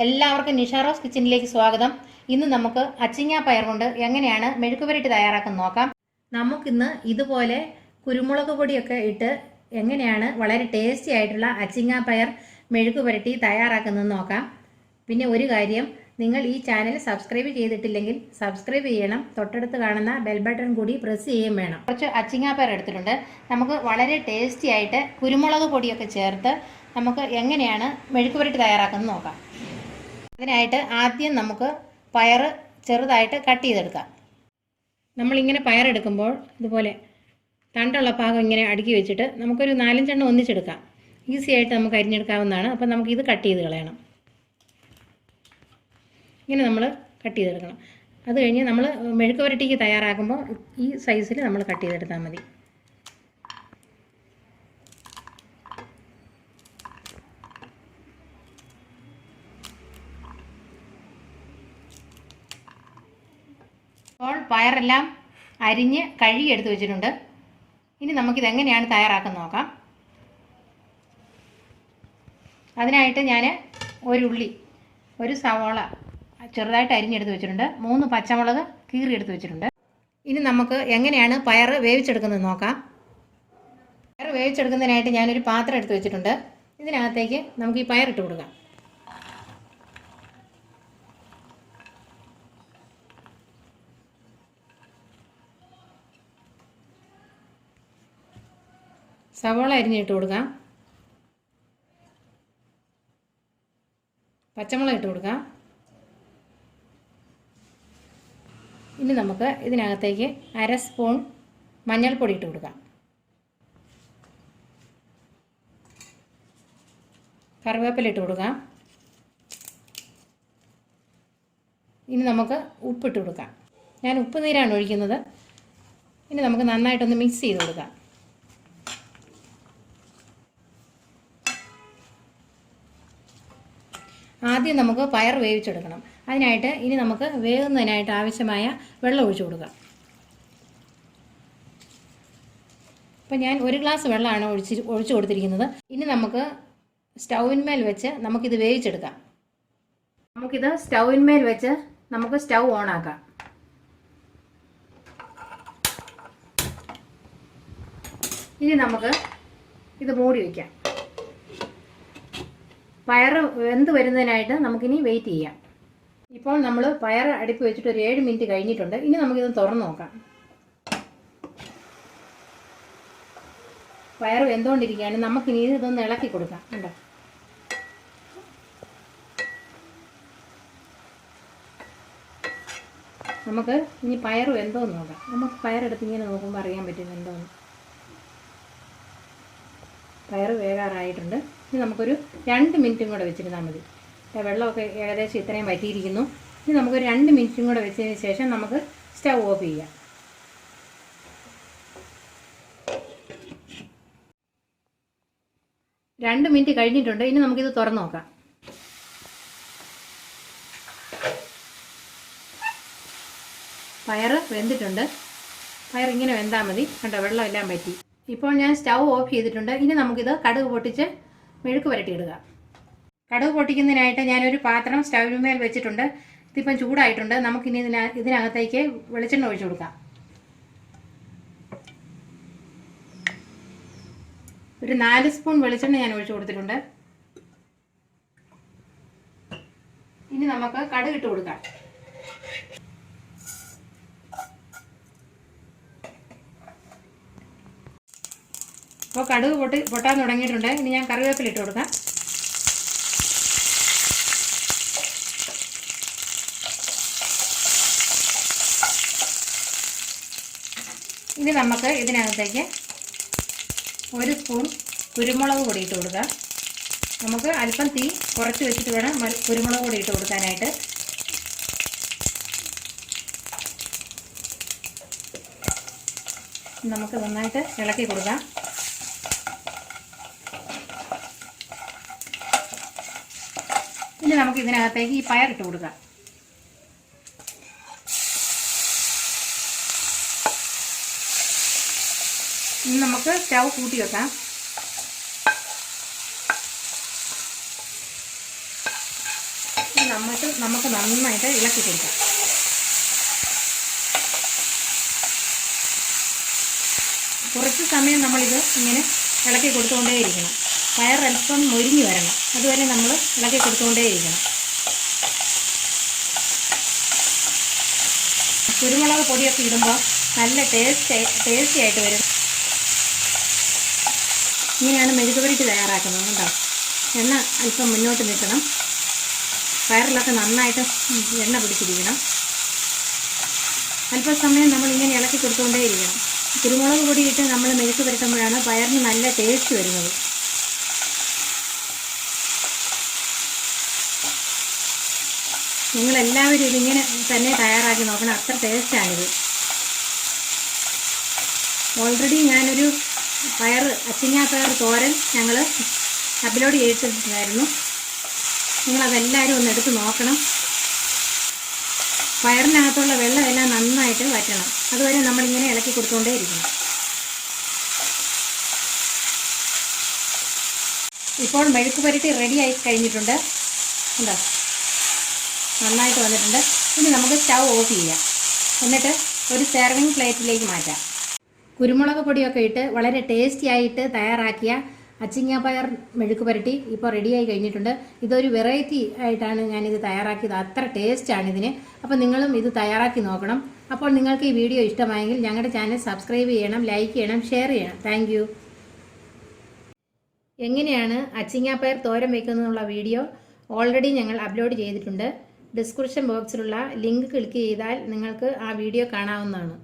എല്ലാവർക്കും നിഷ റോസ് കിച്ചണിലേക്ക് സ്വാഗതം. ഇന്ന് നമുക്ക് അച്ചിങ്ങ പയർ കൊണ്ട് എങ്ങനെയാണ് മെഴുക്കുപുരട്ടി തയ്യാറാക്കുന്നത് നോക്കാം. നമുക്കിന്ന് ഇതുപോലെ കുരുമുളക് പൊടിയൊക്കെ ഇട്ട് എങ്ങനെയാണ് വളരെ ടേസ്റ്റി ആയിട്ടുള്ള അച്ചിങ്ങ പയർ മെഴുക്കുപുരട്ടി തയ്യാറാക്കുന്നത് നോക്കാം. പിന്നെ ഒരു കാര്യം, നിങ്ങൾ ഈ ചാനൽ സബ്സ്ക്രൈബ് ചെയ്തിട്ടില്ലെങ്കിൽ സബ്സ്ക്രൈബ് ചെയ്യണം. തൊട്ടടുത്ത് കാണുന്ന ബെൽ ബട്ടൺ കൂടി പ്രസ് ചെയ്യുകയും വേണം. കുറച്ച് അച്ചിങ്ങ പയർ എടുത്തിട്ടുണ്ട്. നമുക്ക് വളരെ ടേസ്റ്റി ആയിട്ട് കുരുമുളക് പൊടിയൊക്കെ ചേർത്ത് നമുക്ക് എങ്ങനെയാണ് മെഴുക്കുപുരട്ടി തയ്യാറാക്കുന്നത് നോക്കാം. അതിനായിട്ട് ആദ്യം നമുക്ക് പയർ ചെറുതായിട്ട് കട്ട് ചെയ്തെടുക്കാം. നമ്മളിങ്ങനെ പയറെടുക്കുമ്പോൾ ഇതുപോലെ തണ്ടുള്ള ഭാഗം ഇങ്ങനെ അടുക്കി വെച്ചിട്ട് നമുക്കൊരു 4-5 എണ്ണം ഒന്നിച്ചെടുക്കാം. ഈസി ആയിട്ട് നമുക്ക് അരിഞ്ഞെടുക്കാവുന്നതാണ്. അപ്പോൾ നമുക്കിത് കട്ട് ചെയ്ത് കളയണം. ഇങ്ങനെ നമ്മൾ കട്ട് ചെയ്തെടുക്കണം. അത് കഴിഞ്ഞ് നമ്മൾ മെഴുക്കുപുരട്ടിക്ക് തയ്യാറാക്കുമ്പോൾ ഈ സൈസിൽ നമ്മൾ കട്ട് ചെയ്തെടുത്താൽ മതി. അപ്പോൾ പയറെല്ലാം അരിഞ്ഞ് കഴുകി എടുത്ത് വെച്ചിട്ടുണ്ട്. ഇനി നമുക്കിതെങ്ങനെയാണ് തയ്യാറാക്കുന്നത് നോക്കാം. അതിനായിട്ട് ഞാൻ ഒരു സവാള ചെറുതായിട്ട് അരിഞ്ഞെടുത്ത് വെച്ചിട്ടുണ്ട്. 3 പച്ചമുളക് കീറിയെടുത്ത് വെച്ചിട്ടുണ്ട്. ഇനി നമുക്ക് എങ്ങനെയാണ് പയർ വേവിച്ചെടുക്കുന്നത് നോക്കാം. പയർ വേവിച്ചെടുക്കുന്നതിനായിട്ട് ഞാനൊരു പാത്രം എടുത്ത് വെച്ചിട്ടുണ്ട്. ഇതിനകത്തേക്ക് നമുക്ക് ഈ പയർ ഇട്ട് കൊടുക്കാം. സവാള അരിഞ്ഞിട്ട് കൊടുക്കാം. പച്ചമുളക് ഇട്ട് കൊടുക്കാം. ഇനി നമുക്ക് ഇതിനകത്തേക്ക് 1/2 സ്പൂൺ മഞ്ഞൾപ്പൊടി ഇട്ട് കൊടുക്കാം. കറിവേപ്പില ഇട്ട് കൊടുക്കാം. ഇനി നമുക്ക് ഉപ്പിട്ട് കൊടുക്കാം. ഞാൻ ഉപ്പ് നീരാണ് ഒഴിക്കുന്നത്. ഇനി നമുക്ക് നന്നായിട്ടൊന്ന് മിക്സ് ചെയ്ത് കൊടുക്കാം. ആദ്യം നമുക്ക് പയർ വേവിച്ചെടുക്കണം. അതിനായിട്ട് ഇനി നമുക്ക് വേകുന്നതിനായിട്ട് ആവശ്യമായ വെള്ളം ഒഴിച്ചു കൊടുക്കാം. അപ്പോൾ ഞാൻ 1 ഗ്ലാസ് വെള്ളമാണ് ഒഴിച്ചു കൊടുത്തിരിക്കുന്നത്. ഇനി നമുക്ക് സ്റ്റൗവിന്മേൽ വെച്ച് നമുക്കിത് വേവിച്ചെടുക്കാം. നമുക്കിത് സ്റ്റൗവിന്മേൽ വെച്ച് നമുക്ക് സ്റ്റൗ ഓണാക്കാം. ഇനി നമുക്ക് ഇത് മൂടി വയ്ക്കാം. പയർ വെന്ത് വരുന്നതിനായിട്ട് നമുക്കിനി വെയിറ്റ് ചെയ്യാം. ഇപ്പോൾ നമ്മൾ പയർ അടുപ്പ് വെച്ചിട്ട് ഒരു 7 മിനിറ്റ് കഴിഞ്ഞിട്ടുണ്ട്. ഇനി നമുക്കിത് തുറന്ന് നോക്കാം. പയർ വെന്തുകൊണ്ടിരിക്കുകയാണ്. നമുക്കിനി ഇതൊന്ന് ഇളക്കി കൊടുക്കാം. കണ്ടോ, നമുക്ക് ഇനി പയർ വെന്തോന്ന് നോക്കാം. നമുക്ക് പയറെടുത്ത് ഇങ്ങനെ നോക്കുമ്പോൾ അറിയാൻ പറ്റും എന്തോന്ന്. പയർ വേകാറായിട്ടുണ്ട്. ഇനി നമുക്കൊരു 2 മിനിറ്റും കൂടെ വെച്ചിരുന്നാൽ മതി. വെള്ളമൊക്കെ ഏകദേശം ഇത്രയും വറ്റിയിരിക്കുന്നു. ഇനി നമുക്കൊരു 2 മിനിറ്റും കൂടെ വെച്ചതിന് ശേഷം നമുക്ക് സ്റ്റൗ ഓഫ് ചെയ്യാം. രണ്ട് മിനിറ്റ് കഴിഞ്ഞിട്ടുണ്ട്. ഇനി നമുക്കിത് തുറന്ന് നോക്കാം. പയർ വെന്തിട്ടുണ്ട്. പയർ ഇങ്ങനെ വെന്താൽ മതി. കണ്ടോ, വെള്ളം എല്ലാം പറ്റി. ഇപ്പോൾ ഞാൻ സ്റ്റൗ ഓഫ് ചെയ്തിട്ടുണ്ട്. ഇനി നമുക്കിത് കടുക് പൊട്ടിച്ച് മെഴുക്ക് പുരട്ടിയിടുക. കടുക് പൊട്ടിക്കുന്നതിനായിട്ട് ഞാനൊരു പാത്രം സ്റ്റൗവിന്മേൽ വെച്ചിട്ടുണ്ട്. ഇതിപ്പം ചൂടായിട്ടുണ്ട്. നമുക്കിനി ഇതിനകത്തേക്ക് വെളിച്ചെണ്ണ ഒഴിച്ചു കൊടുക്കാം. ഒരു 4 സ്പൂൺ വെളിച്ചെണ്ണ ഞാൻ ഒഴിച്ചു കൊടുത്തിട്ടുണ്ട്. ഇനി നമുക്ക് കടുക് ഇട്ട് കൊടുക്കാം. അപ്പോൾ കടുക് പൊട്ടാൻ തുടങ്ങിയിട്ടുണ്ട്. ഇനി ഞാൻ കറിവേപ്പില ഇട്ട് കൊടുക്കാം. ഇനി നമുക്ക് ഇതിനകത്തേക്ക് 1 സ്പൂൺ കുരുമുളക് പൊടി ഇട്ട് കൊടുക്കാം. നമുക്ക് അല്പം തീ കുറച്ച് വെച്ചിട്ട് വേണം കുരുമുളക് പൊടി ഇട്ട് കൊടുക്കാനായിട്ട്. നമുക്ക് നന്നായിട്ട് ഇളക്കി കൊടുക്കാം. ഇനി നമുക്ക് ഇതിനകത്തേക്ക് ഈ പയർ ഇട്ട് കൊടുക്കാം. ഇനി നമുക്ക് സ്റ്റൗ കൂട്ടി വെക്കാം. നമുക്ക് നന്നായിട്ട് ഇളക്കി കൊടുക്കാം. കുറച്ച് സമയം നമ്മളിത് ഇങ്ങനെ ഇളക്കി കൊടുത്തുകൊണ്ടേയിരിക്കണം. പയർ അല്പം മൊരിഞ്ഞ് വരണം, അതുവരെ നമ്മൾ ഇളക്കി കൊടുത്തുകൊണ്ടേയിരിക്കണം. കുരുമുളക് പൊടിയൊക്കെ ഇടുമ്പോൾ നല്ല ടേസ്റ്റി ആയിട്ട് വരും. ഇങ്ങനെയാണ് മെഴുക്ക് പുരട്ടി തയ്യാറാക്കുന്നത് കേട്ടോ. എണ്ണ അല്പം മുന്നോട്ട് നിൽക്കണം. പയറിലൊക്കെ നന്നായിട്ട് എണ്ണ പിടിച്ചിരിക്കണം. അല്പസമയം നമ്മളിങ്ങനെ ഇളക്കി കൊടുത്തുകൊണ്ടേയിരിക്കണം. കുരുമുളക് പൊടിയിട്ട് നമ്മൾ മെഴുക്ക് പുരട്ടുമ്പോഴാണ് പയറിന് നല്ല ടേസ്റ്റ് വരുന്നത്. നിങ്ങളെല്ലാവരും ഇതിങ്ങനെ തന്നെ തയ്യാറാക്കി നോക്കണം, അത്ര ടേസ്റ്റാണിത്. ഓൾറെഡി ഞാനൊരു അച്ചിങ്ങ പയർ തോരൻ ഞങ്ങൾ അപ്ലോഡ് ചെയ്തിട്ടുണ്ടായിരുന്നു. നിങ്ങളതെല്ലാവരും ഒന്ന് എടുത്ത് നോക്കണം. പയറിനകത്തുള്ള വെള്ളമെല്ലാം നന്നായിട്ട് വറ്റണം, അതുവരെ നമ്മളിങ്ങനെ ഇളക്കി കൊടുത്തുകൊണ്ടേയിരിക്കണം. ഇപ്പോൾ മെഴുക്ക് പുരട്ടി റെഡിയായി കഴിഞ്ഞിട്ടുണ്ട്. ഉണ്ടോ, നന്നായിട്ട് വന്നിട്ടുണ്ട്. ഇനി നമുക്ക് സ്റ്റൗ ഓഫ് ചെയ്യാം. എന്നിട്ട് ഒരു സെർവിങ് പ്ലേറ്റിലേക്ക് മാറ്റാം. കുരുമുളക് പൊടിയൊക്കെ ഇട്ട് വളരെ ടേസ്റ്റി ആയിട്ട് തയ്യാറാക്കിയ അച്ചിങ്ങ പയർ മെഴുക്ക് പുരട്ടി ഇപ്പോൾ റെഡിയായി കഴിഞ്ഞിട്ടുണ്ട്. ഇതൊരു വെറൈറ്റി ആയിട്ടാണ് ഞാനിത് തയ്യാറാക്കിയത്, അത്ര ടേസ്റ്റാണ് ഇതിന്. അപ്പോൾ നിങ്ങളും ഇത് തയ്യാറാക്കി നോക്കണം. അപ്പോൾ നിങ്ങൾക്ക് ഈ വീഡിയോ ഇഷ്ടമായെങ്കിൽ ഞങ്ങളുടെ ചാനൽ സബ്സ്ക്രൈബ് ചെയ്യണം, ലൈക്ക് ചെയ്യണം, ഷെയർ ചെയ്യണം. Thank you. എങ്ങനെയാണ് അച്ചിങ്ങ പയർ തോരൻ വയ്ക്കുന്നതെന്നുള്ള വീഡിയോ ഓൾറെഡി ഞങ്ങൾ അപ്ലോഡ് ചെയ്തിട്ടുണ്ട്. ഡിസ്ക്രിപ്ഷൻ ബോക്സിലുള്ള ലിങ്ക് ക്ലിക്ക് ചെയ്താൽ നിങ്ങൾക്ക് ആ വീഡിയോ കാണാവുന്നതാണ്.